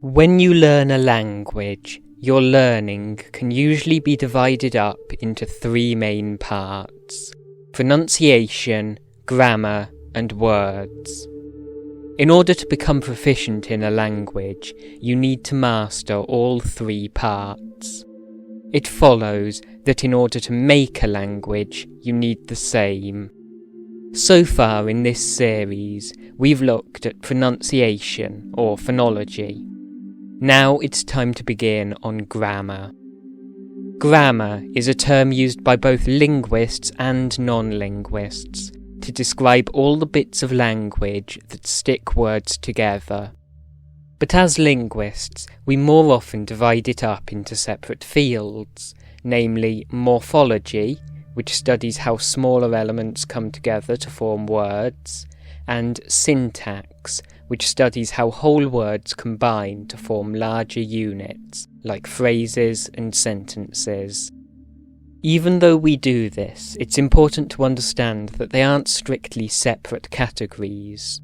When you learn a language, your learning can usually be divided up into three main parts: pronunciation, grammar, and words. In order to become proficient in a language, you need to master all three parts. It follows that in order to make a language, you need the same. So far in this series, we've looked at pronunciation, or phonology. Now it's time to begin on grammar. Grammar is a term used by both linguists and non-linguists to describe all the bits of language that stick words together. But as linguists, we more often divide it up into separate fields, namely morphology, which studies how smaller elements come together to form words, and syntax, which studies how whole words combine to form larger units, like phrases and sentences. Even though we do this, it's important to understand that they aren't strictly separate categories.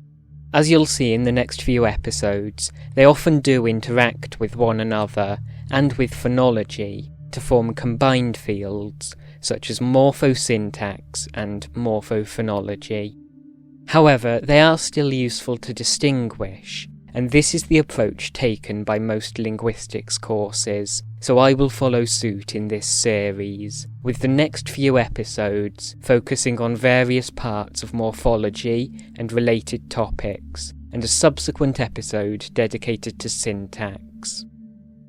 As you'll see in the next few episodes, they often do interact with one another and with phonology to form combined fields, such as morphosyntax and morphophonology. However, they are still useful to distinguish, and this is the approach taken by most linguistics courses, so I will follow suit in this series, with the next few episodes focusing on various parts of morphology and related topics, and a subsequent episode dedicated to syntax.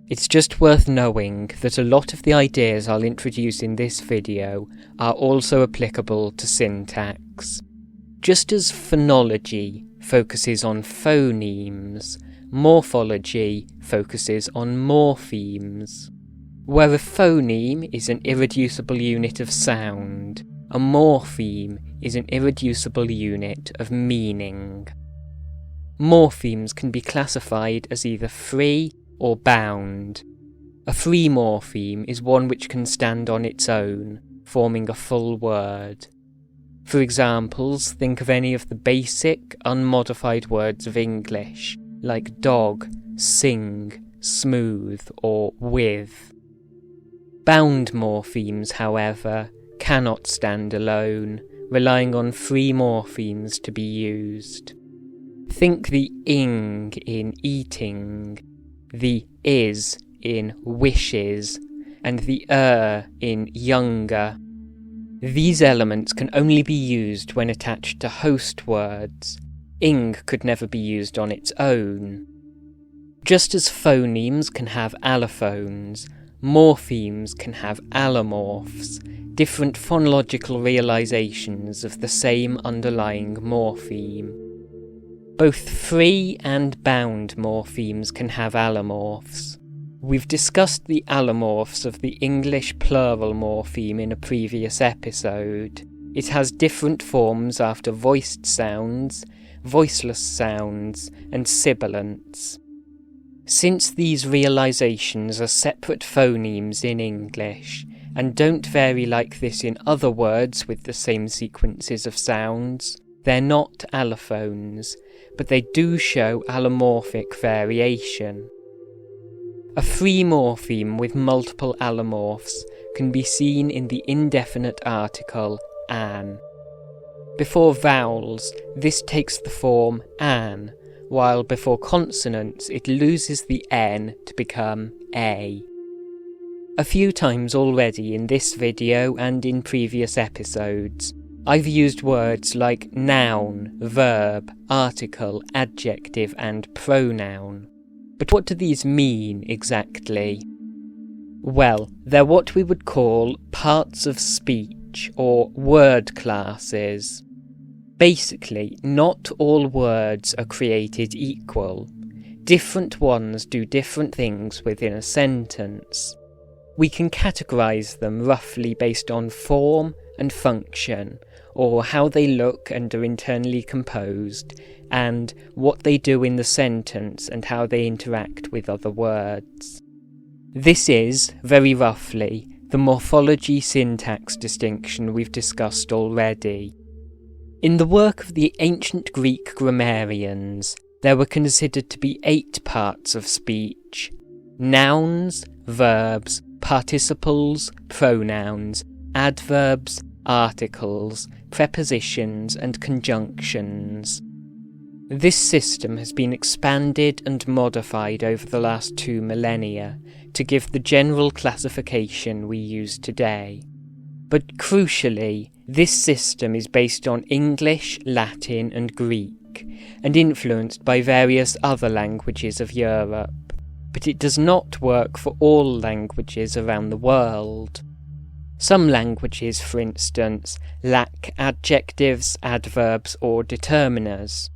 It's just worth knowing that a lot of the ideas I'll introduce in this video are also applicable to syntax. Just as phonology focuses on phonemes, morphology focuses on morphemes. Where a phoneme is an irreducible unit of sound, a morpheme is an irreducible unit of meaning. Morphemes can be classified as either free or bound. A free morpheme is one which can stand on its own, forming a full word. For examples, think of any of the basic, unmodified words of English, like dog, sing, smooth, or with. Bound morphemes, however, cannot stand alone, relying on free morphemes to be used. Think the ing in eating, the is in wishes, and the in younger. These elements can only be used when attached to host words. Ing could never be used on its own. Just as phonemes can have allophones, morphemes can have allomorphs, different phonological realizations of the same underlying morpheme. Both free and bound morphemes can have allomorphs. We've discussed the allomorphs of the English plural morpheme in a previous episode. It has different forms after voiced sounds, voiceless sounds, and sibilants. Since these realizations are separate phonemes in English, and don't vary like this in other words with the same sequences of sounds, they're not allophones, but they do show allomorphic variation. A free morpheme with multiple allomorphs can be seen in the indefinite article an. Before vowels, this takes the form an, while before consonants it loses the n to become a. A few times already in this video and in previous episodes, I've used words like noun, verb, article, adjective, and pronoun. But what do these mean exactly? Well, they're what we would call parts of speech, or word classes. Basically, not all words are created equal. Different ones do different things within a sentence. We can categorize them roughly based on form and function, or how they look and are internally composed, and what they do in the sentence and how they interact with other words. This is, very roughly, the morphology-syntax distinction we've discussed already. In the work of the ancient Greek grammarians, there were considered to be 8 parts of speech: nouns, verbs, participles, pronouns, adverbs, articles, prepositions, and conjunctions. This system has been expanded and modified over the last 2 millennia to give the general classification we use today. But crucially, this system is based on English, Latin, and Greek, and influenced by various other languages of Europe, but it does not work for all languages around the world. Some languages, for instance, lack adjectives, adverbs, or determiners.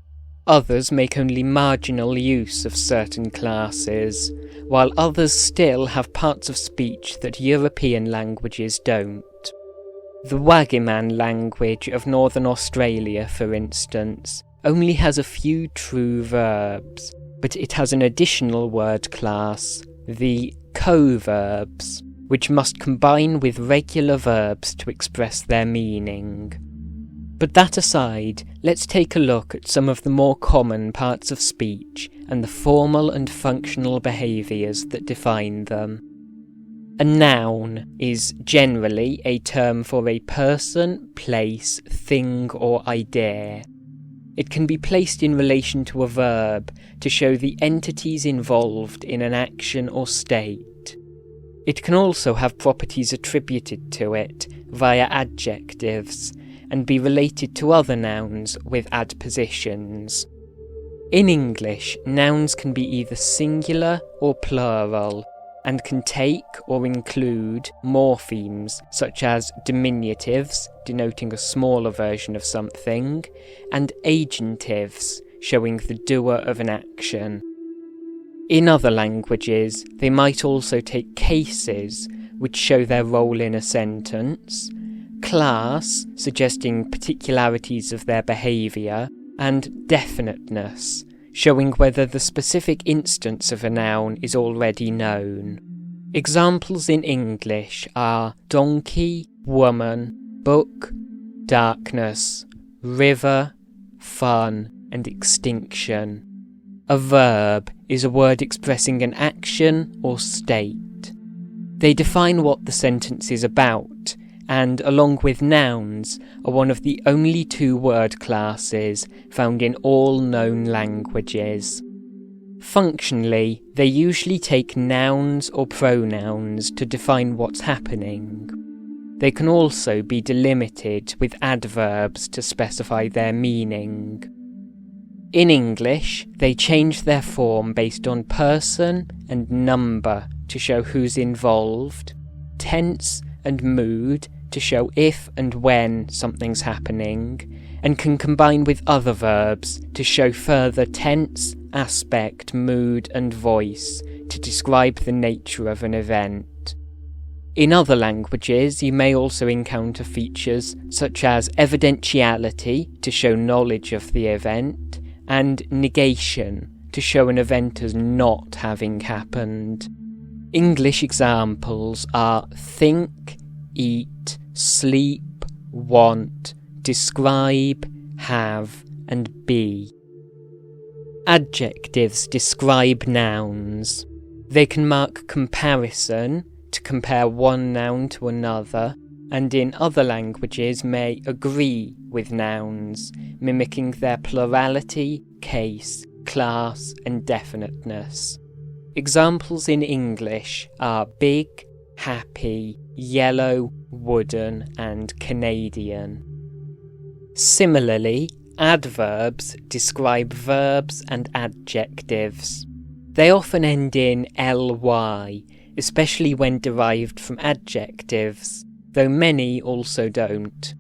Others make only marginal use of certain classes, while others still have parts of speech that European languages don't. The Waggiman language of Northern Australia, for instance, only has a few true verbs, but it has an additional word class, the co-verbs, which must combine with regular verbs to express their meaning. But that aside, let's take a look at some of the more common parts of speech and the formal and functional behaviours that define them. A noun is generally a term for a person, place, thing, or idea. It can be placed in relation to a verb to show the entities involved in an action or state. It can also have properties attributed to it via adjectives, and be related to other nouns with adpositions. In English, nouns can be either singular or plural, and can take or include morphemes such as diminutives, denoting a smaller version of something, and agentives, showing the doer of an action. In other languages, they might also take cases, which show their role in a sentence, class, suggesting particularities of their behaviour, and definiteness, showing whether the specific instance of a noun is already known. Examples in English are donkey, woman, book, darkness, river, fun, and extinction. A verb is a word expressing an action or state. They define what the sentence is about, and, along with nouns, are one of the only 2 word classes found in all known languages. Functionally, they usually take nouns or pronouns to define what's happening. They can also be delimited with adverbs to specify their meaning. In English, they change their form based on person and number to show who's involved, tense and mood to show if and when something's happening, and can combine with other verbs to show further tense, aspect, mood, and voice to describe the nature of an event. In other languages, you may also encounter features such as evidentiality to show knowledge of the event, and negation to show an event as not having happened. English examples are think, eat, sleep, want, describe, have, and be. Adjectives describe nouns. They can mark comparison, to compare one noun to another, and in other languages may agree with nouns, mimicking their plurality, case, class, and definiteness. Examples in English are big, happy, yellow, wooden, and Canadian. Similarly, adverbs describe verbs and adjectives. They often end in ly, especially when derived from adjectives, though many also don't.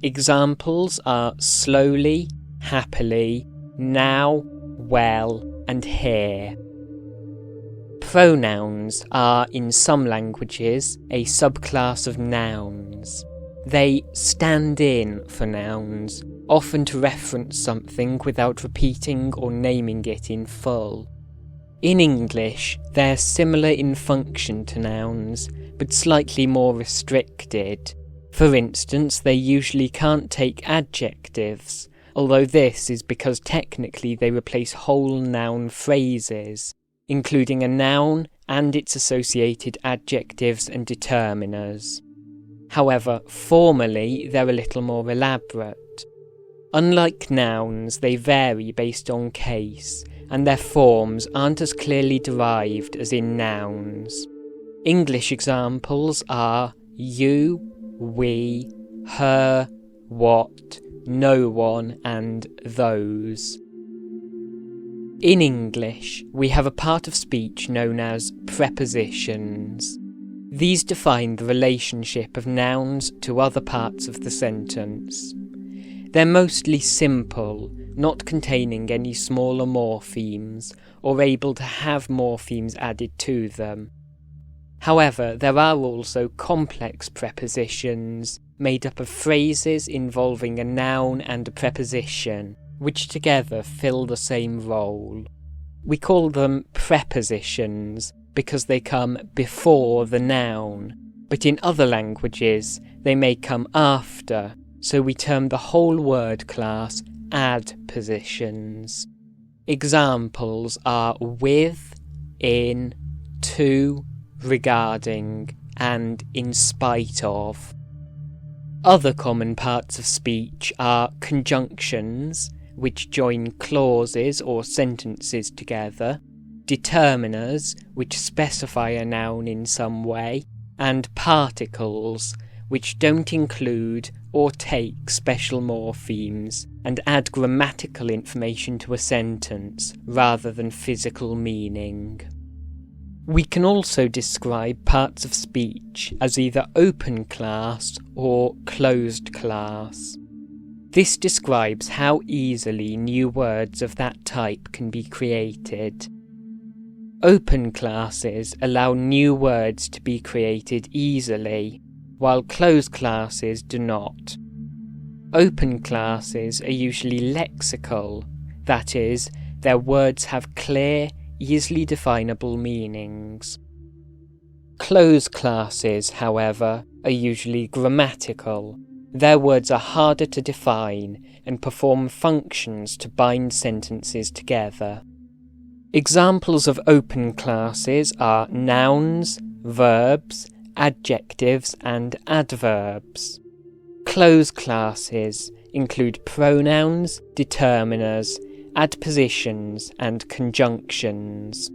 Examples are slowly, happily, now, well, and here. Pronouns are, in some languages, a subclass of nouns. They stand in for nouns, often to reference something without repeating or naming it in full. In English, they're similar in function to nouns, but slightly more restricted. For instance, they usually can't take adjectives, although this is because technically they replace whole noun phrases, including a noun and its associated adjectives and determiners. However, formally they're a little more elaborate. Unlike nouns, they vary based on case, and their forms aren't as clearly derived as in nouns. English examples are you, we, her, what, no one, and those. In English, we have a part of speech known as prepositions. These define the relationship of nouns to other parts of the sentence. They're mostly simple, not containing any smaller morphemes, or able to have morphemes added to them. However, there are also complex prepositions, made up of phrases involving a noun and a preposition, which together fill the same role. We call them prepositions because they come before the noun, but in other languages they may come after, so we term the whole word class adpositions. Examples are with, in, to, regarding, and in spite of. Other common parts of speech are conjunctions, which join clauses or sentences together, determiners, which specify a noun in some way, and particles, which don't include or take special morphemes and add grammatical information to a sentence rather than physical meaning. We can also describe parts of speech as either open class or closed class. This describes how easily new words of that type can be created. Open classes allow new words to be created easily, while closed classes do not. Open classes are usually lexical, that is, their words have clear, easily definable meanings. Closed classes, however, are usually grammatical. Their words are harder to define and perform functions to bind sentences together. Examples of open classes are nouns, verbs, adjectives, and adverbs. Closed classes include pronouns, determiners, adpositions, and conjunctions.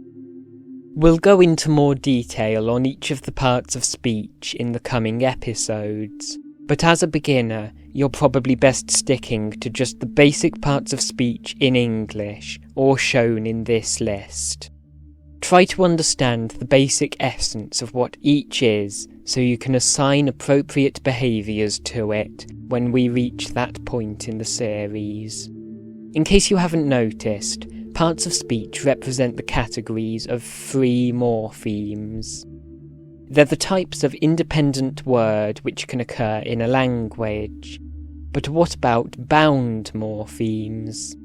We'll go into more detail on each of the parts of speech in the coming episodes, but as a beginner, you're probably best sticking to just the basic parts of speech in English, or shown in this list. Try to understand the basic essence of what each is, so you can assign appropriate behaviours to it when we reach that point in the series. In case you haven't noticed, parts of speech represent the categories of free morphemes. They're the types of independent word which can occur in a language. But what about bound morphemes?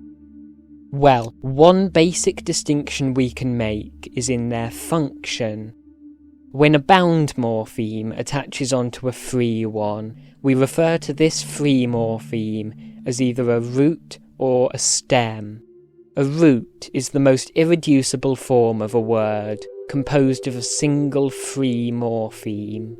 Well, one basic distinction we can make is in their function. When a bound morpheme attaches onto a free one, we refer to this free morpheme as either a root or a stem. A root is the most irreducible form of a word, composed of a single free morpheme.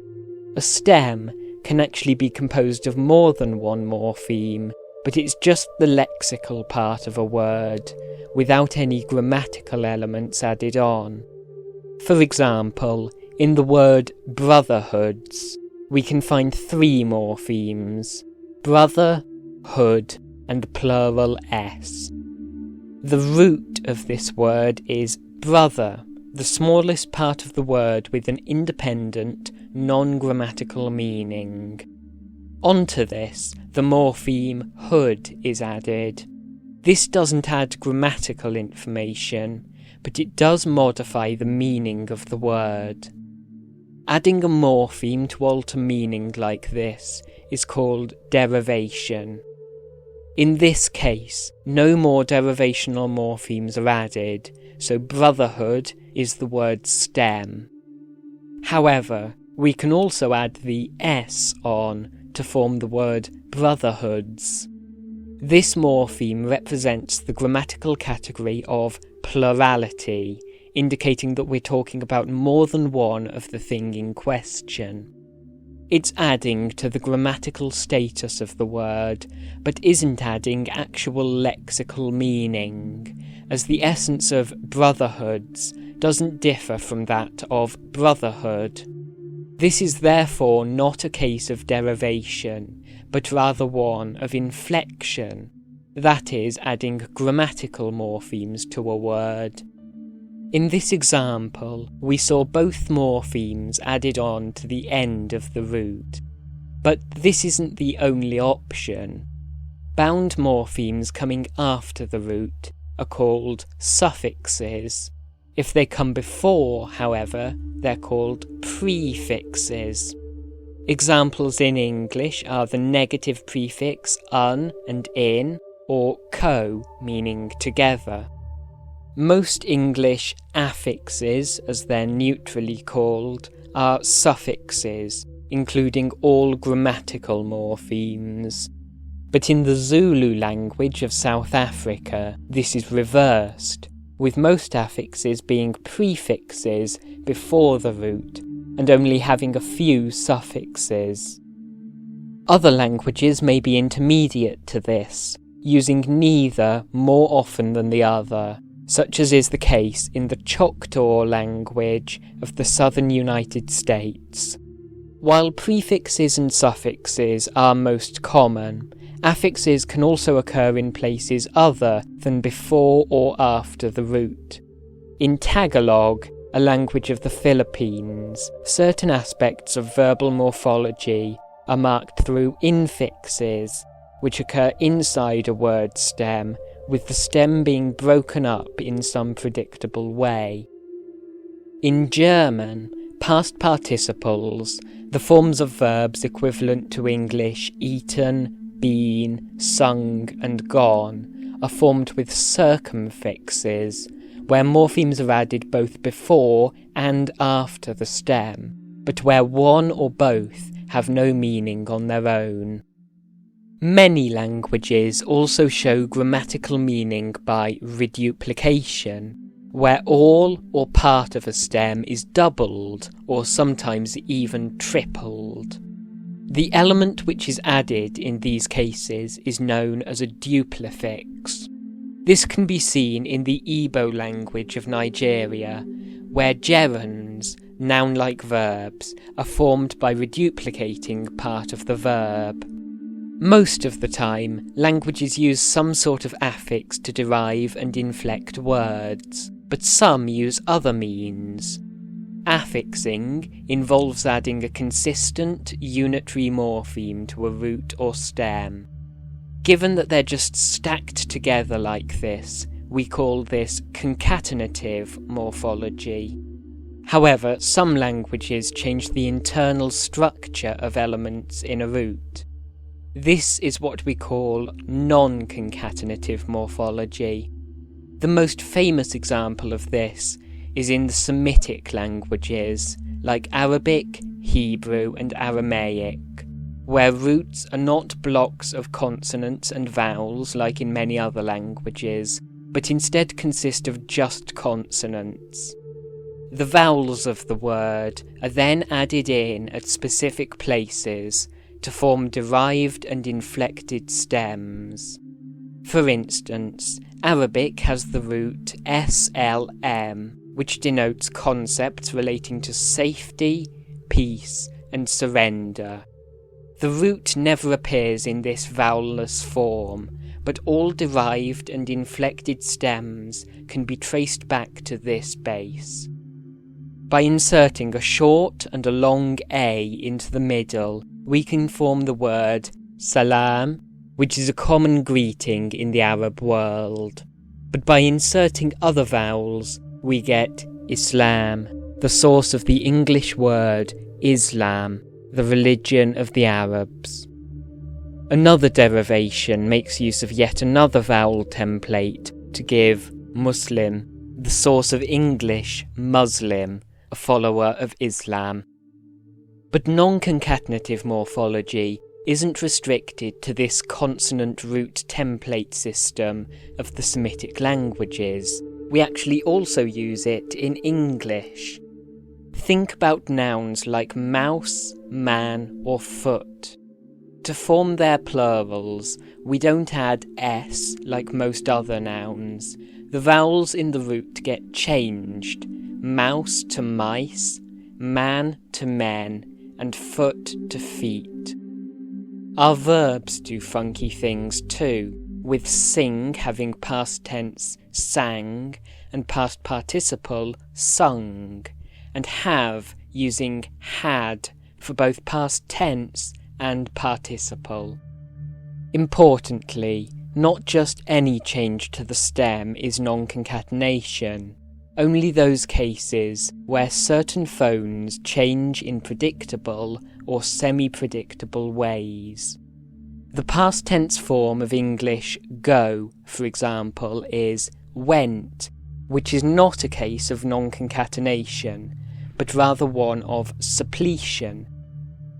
A stem can actually be composed of more than one morpheme, but it's just the lexical part of a word, without any grammatical elements added on. For example, in the word brotherhoods, we can find three morphemes: brother, hood, and the plural s. The root of this word is brother, the smallest part of the word with an independent, non-grammatical meaning. Onto this, the morpheme hood is added. This doesn't add grammatical information, but it does modify the meaning of the word. Adding a morpheme to alter meaning like this is called derivation. In this case, no more derivational morphemes are added, so brotherhood is the word stem. However, we can also add the s on to form the word brotherhoods. This morpheme represents the grammatical category of plurality, indicating that we're talking about more than one of the thing in question. It's adding to the grammatical status of the word, but isn't adding actual lexical meaning, as the essence of brotherhoods doesn't differ from that of brotherhood. This is therefore not a case of derivation, but rather one of inflection, that is, adding grammatical morphemes to a word. In this example, we saw both morphemes added on to the end of the root, but this isn't the only option. Bound morphemes coming after the root are called suffixes. If they come before, however, they're called prefixes. Examples in English are the negative prefix un and in, or co, meaning together. Most English affixes, as they're neutrally called, are suffixes, including all grammatical morphemes. But in the Zulu language of South Africa, this is reversed, with most affixes being prefixes before the root, and only having a few suffixes. Other languages may be intermediate to this, using neither more often than the other, such as is the case in the Choctaw language of the southern United States. While prefixes and suffixes are most common, affixes can also occur in places other than before or after the root. In Tagalog, a language of the Philippines, certain aspects of verbal morphology are marked through infixes, which occur inside a word stem, with the stem being broken up in some predictable way. In German, past participles, the forms of verbs equivalent to English eaten, been, sung, and gone are formed with circumfixes, where morphemes are added both before and after the stem, but where one or both have no meaning on their own. Many languages also show grammatical meaning by reduplication, where all or part of a stem is doubled or sometimes even tripled. The element which is added in these cases is known as a duplifix. This can be seen in the Igbo language of Nigeria, where gerunds, noun-like verbs, are formed by reduplicating part of the verb. Most of the time, languages use some sort of affix to derive and inflect words, but some use other means. Affixing involves adding a consistent, unitary morpheme to a root or stem. Given that they're just stacked together like this, we call this concatenative morphology. However, some languages change the internal structure of elements in a root. This is what we call non-concatenative morphology. The most famous example of this is in the Semitic languages, like Arabic, Hebrew, and Aramaic, where roots are not blocks of consonants and vowels like in many other languages, but instead consist of just consonants. The vowels of the word are then added in at specific places to form derived and inflected stems. For instance, Arabic has the root SLM, which denotes concepts relating to safety, peace, and surrender. The root never appears in this vowelless form, but all derived and inflected stems can be traced back to this base. By inserting a short and a long A into the middle, we can form the word salam, which is a common greeting in the Arab world. But by inserting other vowels, we get Islam, the source of the English word Islam, the religion of the Arabs. Another derivation makes use of yet another vowel template to give Muslim, the source of English Muslim, a follower of Islam. But non-concatenative morphology isn't restricted to this consonant root template system of the Semitic languages. We actually also use it in English. Think about nouns like mouse, man, or foot. To form their plurals, we don't add s like most other nouns. The vowels in the root get changed. Mouse to mice, man to men, and foot to feet. Our verbs do funky things too, with sing having past tense sang and past participle sung, and have using had for both past tense and participle. Importantly, not just any change to the stem is non-concatenation, only those cases where certain phones change in predictable or semi-predictable ways. The past tense form of English go, for example, is went, which is not a case of non-concatenation, but rather one of suppletion.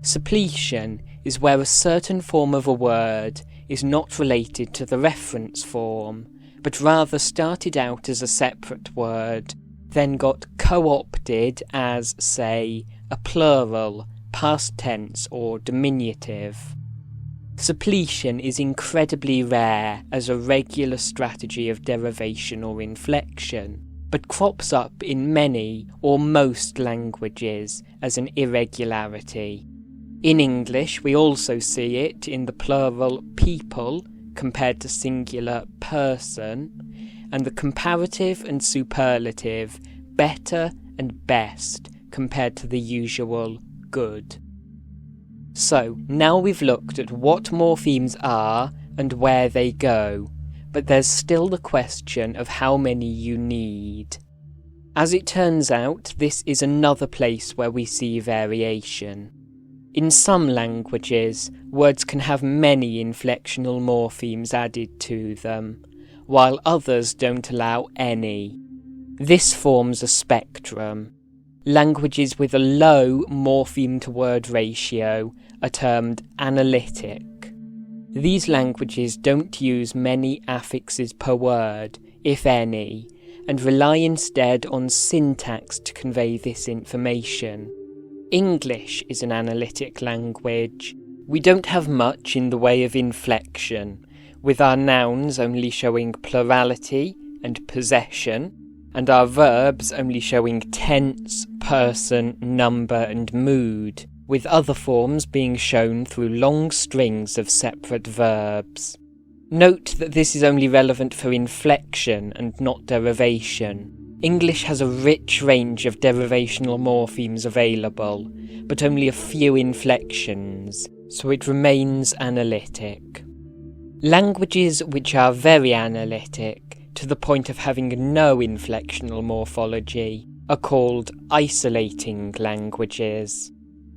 Suppletion is where a certain form of a word is not related to the reference form, but rather started out as a separate word, then got co-opted as, say, a plural, past tense or diminutive. Suppletion is incredibly rare as a regular strategy of derivation or inflection, but crops up in many or most languages as an irregularity. In English, we also see it in the plural people compared to singular person, and the comparative and superlative better and best compared to the usual good. So, now we've looked at what morphemes are and where they go, but there's still the question of how many you need. As it turns out, this is another place where we see variation. In some languages, words can have many inflectional morphemes added to them, while others don't allow any. This forms a spectrum. Languages with a low morpheme-to-word ratio are termed analytic. These languages don't use many affixes per word, if any, and rely instead on syntax to convey this information. English is an analytic language. We don't have much in the way of inflection, with our nouns only showing plurality and possession, and our verbs only showing tense, person, number, and mood, with other forms being shown through long strings of separate verbs. Note that this is only relevant for inflection and not derivation. English has a rich range of derivational morphemes available, but only a few inflections, so it remains analytic. Languages which are very analytic, to the point of having no inflectional morphology, are called isolating languages.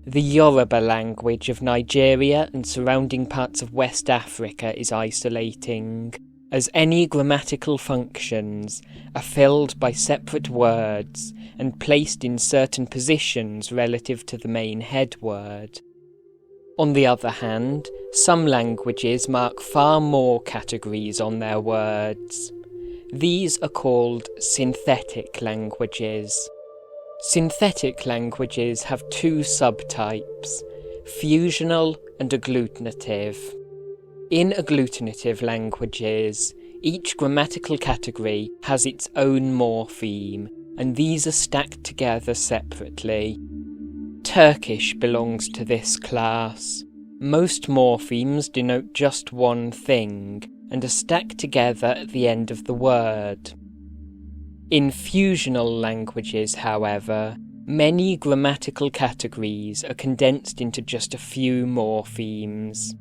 The Yoruba language of Nigeria and surrounding parts of West Africa is isolating, as any grammatical functions are filled by separate words and placed in certain positions relative to the main head word. On the other hand, some languages mark far more categories on their words. These are called synthetic languages. Synthetic languages have two subtypes, fusional and agglutinative. In agglutinative languages, each grammatical category has its own morpheme, and these are stacked together separately. Turkish belongs to this class. Most morphemes denote just one thing, and are stacked together at the end of the word. In fusional languages, however, many grammatical categories are condensed into just a few morphemes.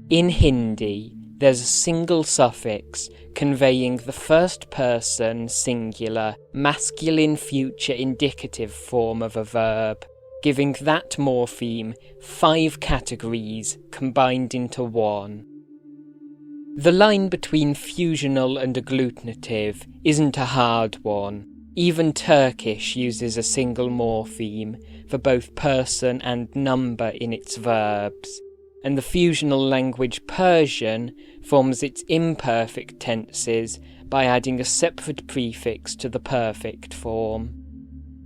In Hindi, there's a single suffix conveying the first person singular masculine future indicative form of a verb, giving that morpheme 5 categories combined into one. The line between fusional and agglutinative isn't a hard one. Even Turkish uses a single morpheme for both person and number in its verbs. and the fusional language Persian forms its imperfect tenses by adding a separate prefix to the perfect form.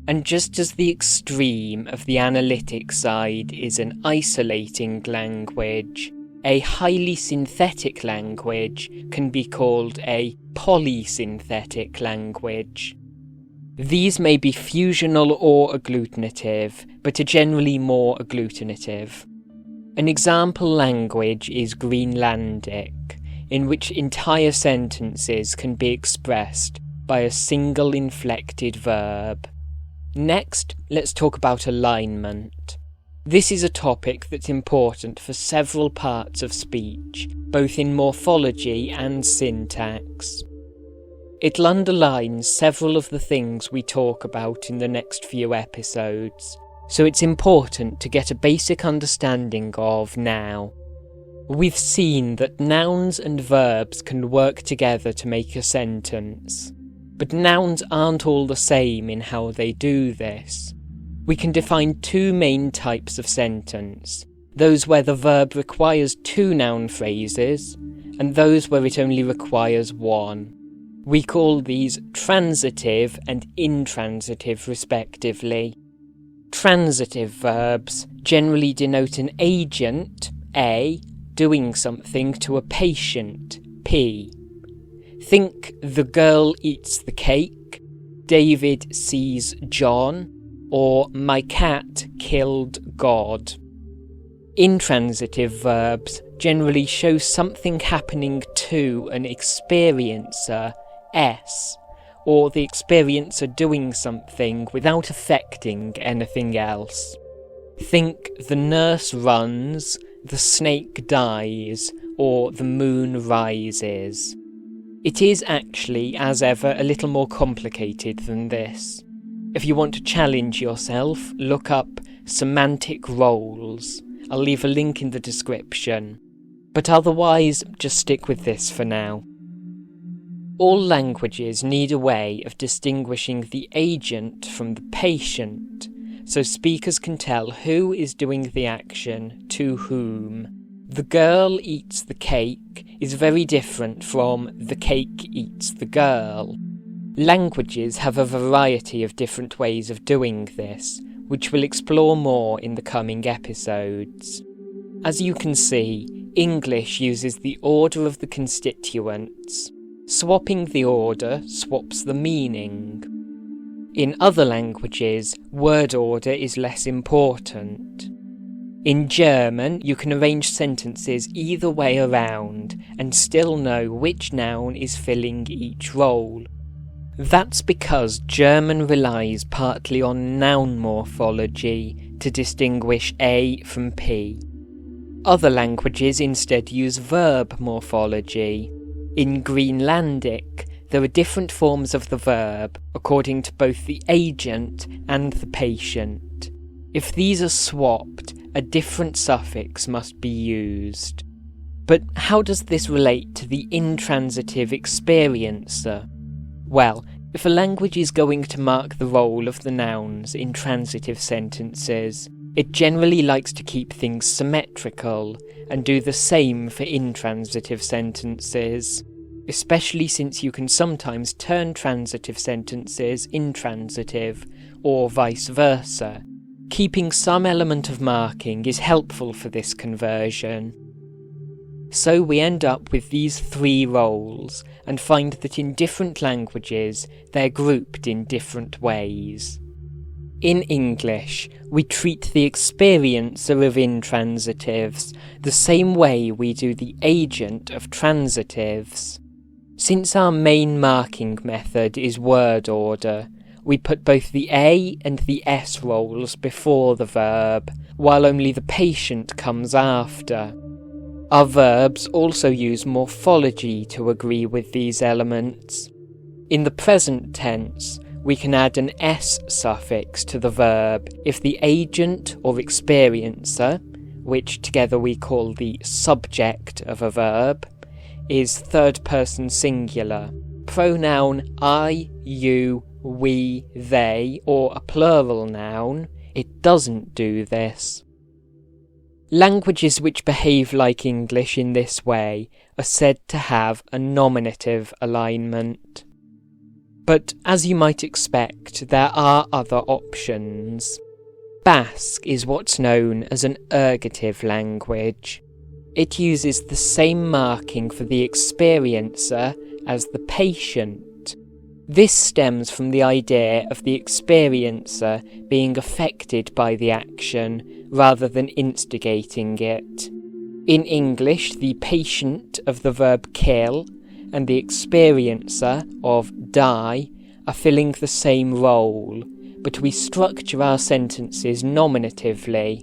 And just as the extreme of the analytic side is an isolating language, a highly synthetic language can be called a polysynthetic language. These may be fusional or agglutinative, but are generally more agglutinative. An example language is Greenlandic, in which entire sentences can be expressed by a single inflected verb. Next, let's talk about alignment. This is a topic that's important for several parts of speech, both in morphology and syntax. It'll underline several of the things we talk about in the next few episodes, so it's important to get a basic understanding of now. We've seen that nouns and verbs can work together to make a sentence, but nouns aren't all the same in how they do this. We can define two main types of sentence, those where the verb requires two noun phrases, and those where it only requires one. We call these transitive and intransitive respectively. Transitive verbs generally denote an agent, A, doing something to a patient, P. Think the girl eats the cake, David sees John, or my cat killed God. Intransitive verbs generally show something happening to an experiencer, S, or the experiencer doing something without affecting anything else. Think the nurse runs, the snake dies, or the moon rises. It is actually, as ever, a little more complicated than this. If you want to challenge yourself, look up semantic roles. I'll leave a link in the description. But otherwise, just stick with this for now. All languages need a way of distinguishing the agent from the patient, so speakers can tell who is doing the action to whom. The girl eats the cake is very different from the cake eats the girl. Languages have a variety of different ways of doing this, which we'll explore more in the coming episodes. As you can see, English uses the order of the constituents. Swapping the order swaps the meaning. In other languages, word order is less important. In German, you can arrange sentences either way around and still know which noun is filling each role. That's because German relies partly on noun morphology to distinguish A from P. Other languages instead use verb morphology. In Greenlandic, there are different forms of the verb according to both the agent and the patient. If these are swapped, a different suffix must be used. But how does this relate to the intransitive experiencer? Well, if a language is going to mark the role of the nouns in transitive sentences, it generally likes to keep things symmetrical and do the same for intransitive sentences, especially since you can sometimes turn transitive sentences intransitive, or vice versa. Keeping some element of marking is helpful for this conversion. So we end up with these three roles, and find that in different languages they're grouped in different ways. In English, we treat the experiencer of intransitives the same way we do the agent of transitives. Since our main marking method is word order, we put both the A and the S roles before the verb, while only the patient comes after. Our verbs also use morphology to agree with these elements. In the present tense, we can add an S suffix to the verb if the agent or experiencer, which together we call the subject of a verb, is third-person singular. Pronoun I, you, we, they, or a plural noun, it doesn't do this. Languages which behave like English in this way are said to have a nominative alignment. But as you might expect, there are other options. Basque is what's known as an ergative language. It uses the same marking for the experiencer as the patient. This stems from the idea of the experiencer being affected by the action rather than instigating it. In English, the patient of the verb kill and the experiencer of die are filling the same role, but we structure our sentences nominatively.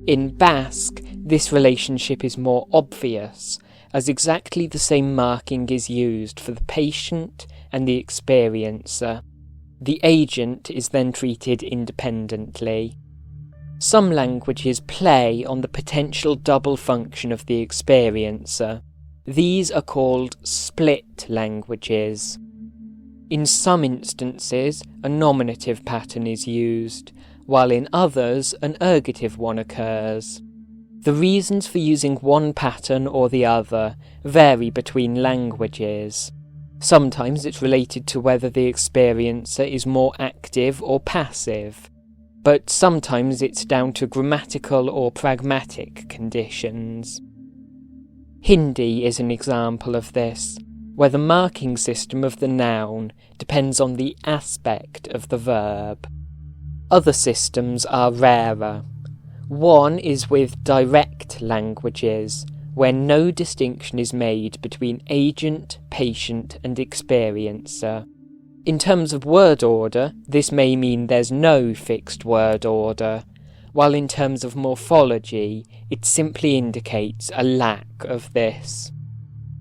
In Basque, this relationship is more obvious, as exactly the same marking is used for the patient and the experiencer. The agent is then treated independently. Some languages play on the potential double function of the experiencer. These are called split languages. In some instances, a nominative pattern is used, while in others, an ergative one occurs. The reasons for using one pattern or the other vary between languages. Sometimes it's related to whether the experiencer is more active or passive, but sometimes it's down to grammatical or pragmatic conditions. Hindi is an example of this, where the marking system of the noun depends on the aspect of the verb. Other systems are rarer. One is with direct languages, where no distinction is made between agent, patient, and experiencer. In terms of word order, this may mean there's no fixed word order, while in terms of morphology, it simply indicates a lack of this.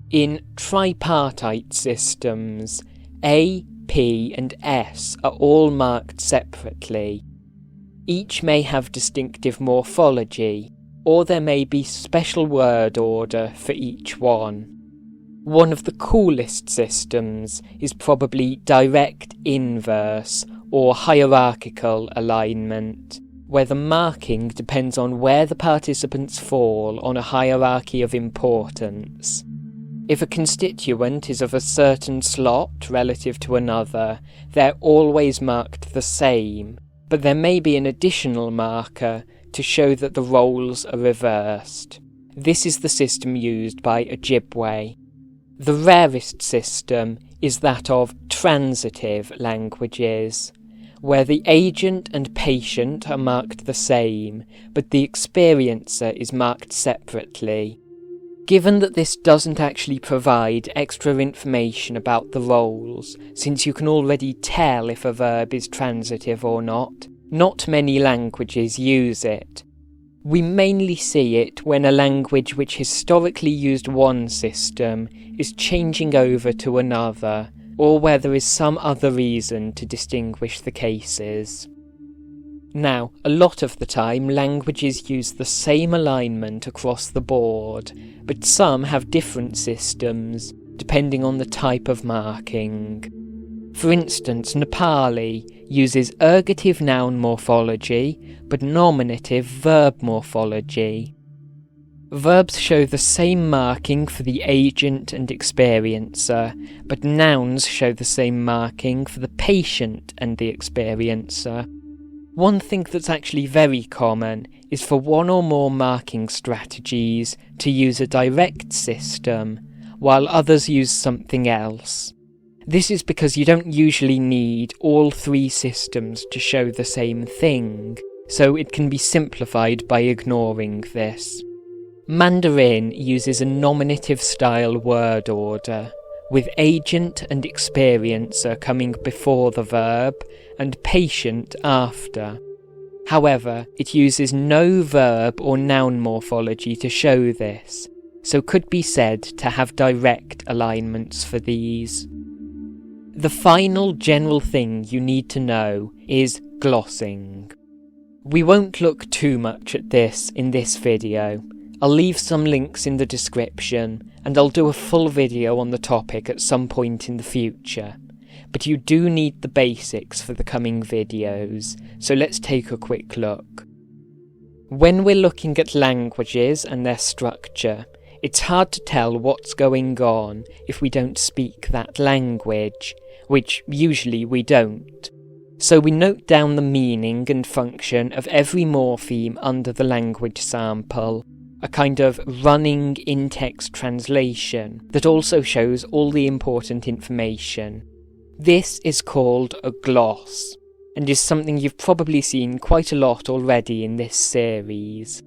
In tripartite systems, A, P, and S are all marked separately. Each may have distinctive morphology, or there may be special word order for each one. One of the coolest systems is probably direct inverse or hierarchical alignment, where the marking depends on where the participants fall on a hierarchy of importance. If a constituent is of a certain slot relative to another, they're always marked the same, but there may be an additional marker to show that the roles are reversed. This is the system used by Ojibwe. The rarest system is that of transitive languages, where the agent and patient are marked the same, but the experiencer is marked separately. Given that this doesn't actually provide extra information about the roles, since you can already tell if a verb is transitive or not many languages use it. We mainly see it when a language which historically used one system is changing over to another, or where there is some other reason to distinguish the cases. Now, a lot of the time languages use the same alignment across the board, but some have different systems, depending on the type of marking. For instance, Nepali uses ergative noun morphology, but nominative verb morphology. Verbs show the same marking for the agent and experiencer, but nouns show the same marking for the patient and the experiencer. One thing that's actually very common is for one or more marking strategies to use a direct system, while others use something else. This is because you don't usually need all three systems to show the same thing, so it can be simplified by ignoring this. Mandarin uses a nominative-style word order, with agent and experiencer coming before the verb and patient after. However, it uses no verb or noun morphology to show this, so could be said to have direct alignments for these. The final general thing you need to know is glossing. We won't look too much at this in this video. I'll leave some links in the description, and I'll do a full video on the topic at some point in the future. But you do need the basics for the coming videos, so let's take a quick look. When we're looking at languages and their structure, it's hard to tell what's going on if we don't speak that language, which usually we don't. So we note down the meaning and function of every morpheme under the language sample, a kind of running in-text translation that also shows all the important information. This is called a gloss, and is something you've probably seen quite a lot already in this series.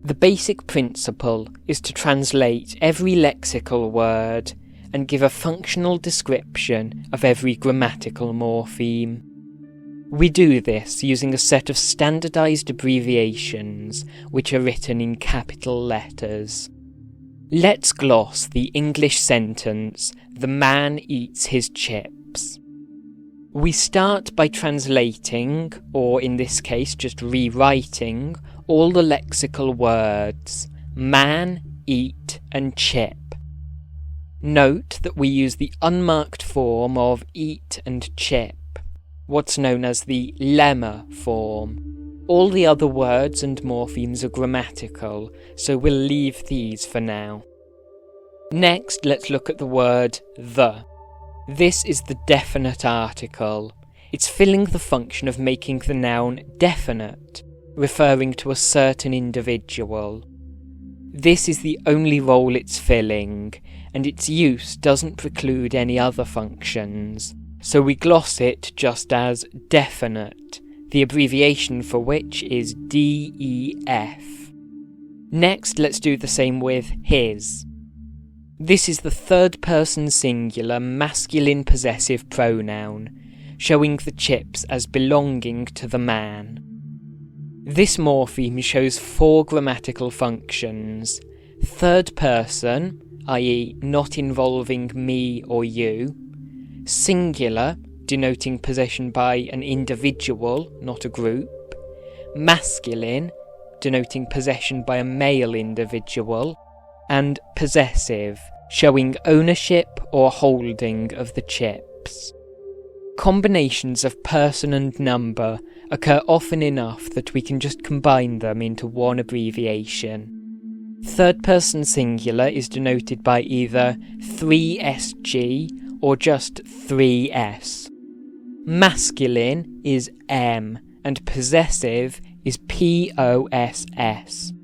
The basic principle is to translate every lexical word and give a functional description of every grammatical morpheme. We do this using a set of standardized abbreviations which are written in capital letters. Let's gloss the English sentence, "The man eats his chips." We start by translating, or in this case just rewriting, all the lexical words man, eat and chip. Note that we use the unmarked form of eat and chip, what's known as the lemma form. All the other words and morphemes are grammatical, so we'll leave these for now. Next, let's look at the word the. This is the definite article. It's filling the function of making the noun definite, referring to a certain individual. This is the only role it's filling, and its use doesn't preclude any other functions, so we gloss it just as definite, the abbreviation for which is DEF. Next, let's do the same with his. This is the third-person singular masculine possessive pronoun, showing the chips as belonging to the man. This morpheme shows 4 grammatical functions: third person, i.e. not involving me or you; singular, denoting possession by an individual, not a group; masculine, denoting possession by a male individual; and possessive, showing ownership or holding of the chips. Combinations of person and number occur often enough that we can just combine them into one abbreviation. Third person singular is denoted by either 3SG or just 3S. Masculine is M and possessive is POSS.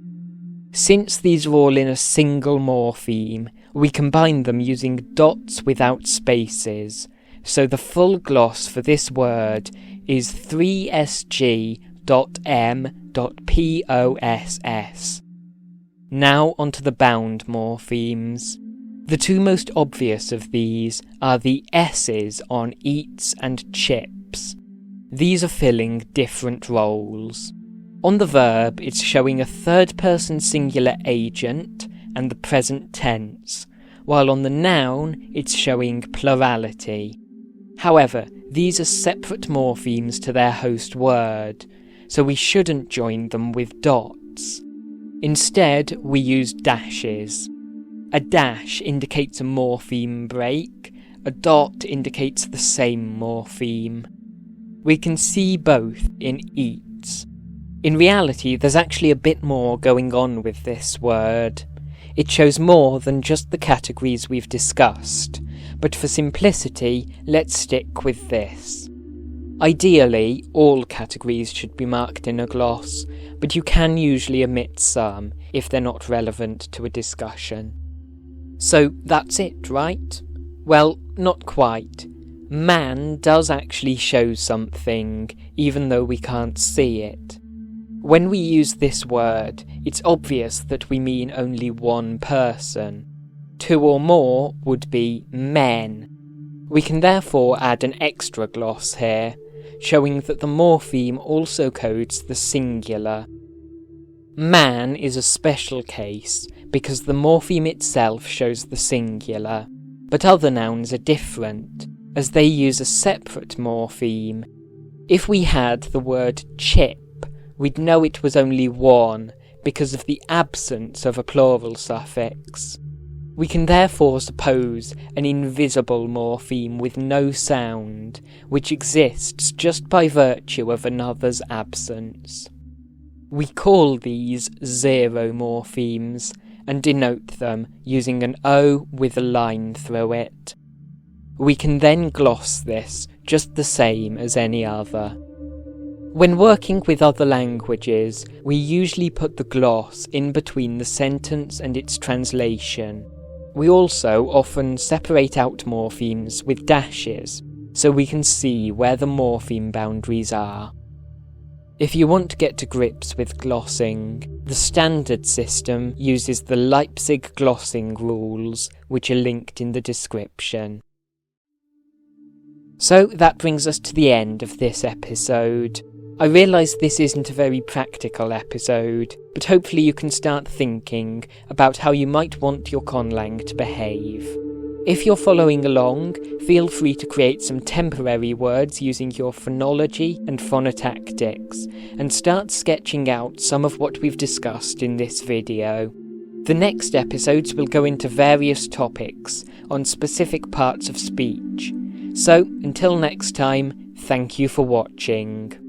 Since these are all in a single morpheme, we combine them using dots without spaces, so the full gloss for this word is 3sg.m.poss. Now onto the bound morphemes. The 2 most obvious of these are the S's on eats and chips. These are filling different roles. On the verb, it's showing a third-person singular agent and the present tense, while on the noun, it's showing plurality. However, these are separate morphemes to their host word, so we shouldn't join them with dots. Instead, we use dashes. A dash indicates a morpheme break, a dot indicates the same morpheme. We can see both in eats. In reality, there's actually a bit more going on with this word. It shows more than just the categories we've discussed, but for simplicity, let's stick with this. Ideally, all categories should be marked in a gloss, but you can usually omit some if they're not relevant to a discussion. So that's it, right? Well, not quite. Man does actually show something, even though we can't see it. When we use this word, it's obvious that we mean only one person. 2 or more would be men. We can therefore add an extra gloss here, showing that the morpheme also codes the singular. Man is a special case, because the morpheme itself shows the singular, but other nouns are different, as they use a separate morpheme. If we had the word chip, we'd know it was only one, because of the absence of a plural suffix. We can therefore suppose an invisible morpheme with no sound, which exists just by virtue of another's absence. We call these zero morphemes and denote them using an O with a line through it. We can then gloss this just the same as any other. When working with other languages, we usually put the gloss in between the sentence and its translation. We also often separate out morphemes with dashes, so we can see where the morpheme boundaries are. If you want to get to grips with glossing, the standard system uses the Leipzig glossing rules, which are linked in the description. So that brings us to the end of this episode. I realise this isn't a very practical episode, but hopefully you can start thinking about how you might want your Conlang to behave. If you're following along, feel free to create some temporary words using your phonology and phonotactics, and start sketching out some of what we've discussed in this video. The next episodes will go into various topics on specific parts of speech. So, until next time, thank you for watching.